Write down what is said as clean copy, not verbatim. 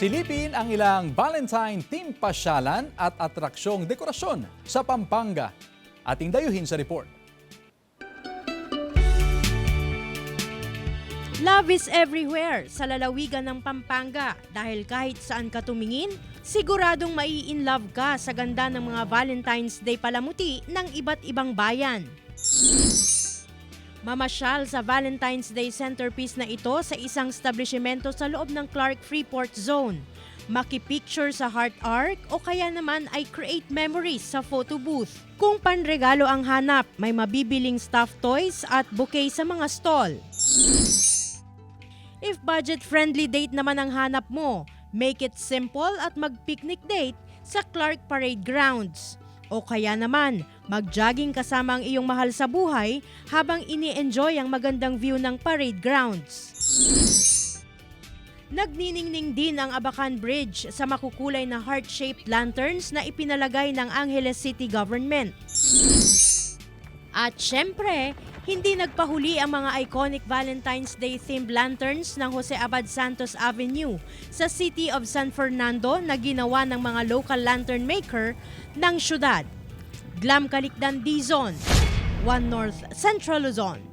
Silipin ang ilang Valentine team pasyalan at atraksyong dekorasyon sa Pampanga. Ating dayuhin sa report. Love is everywhere sa lalawigan ng Pampanga dahil kahit saan ka tumingin, siguradong mai-in-love ka sa ganda ng mga Valentine's Day palamuti ng iba't ibang bayan. Mamasyal sa Valentine's Day centerpiece na ito sa isang establishmento sa loob ng Clark Freeport Zone. Makipicture sa Heart Arc o kaya naman ay create memories sa photo booth. Kung panregalo ang hanap, may mabibiling stuffed toys at bouquet sa mga stall. If budget-friendly date naman ang hanap mo, make it simple at mag-picnic date sa Clark Parade Grounds. O kaya naman, mag-jogging kasama ang iyong mahal sa buhay habang ini-enjoy ang magandang view ng parade grounds. Nagniningning din ang Abacan Bridge sa makukulay na heart-shaped lanterns na ipinalagay ng Angeles City Government. At syempre, hindi nagpahuli ang mga iconic Valentine's Day themed lanterns ng Jose Abad Santos Avenue sa City of San Fernando na ginawa ng mga local lantern maker ng syudad. Glam Calicdan, Dizon, 1 North Central Luzon.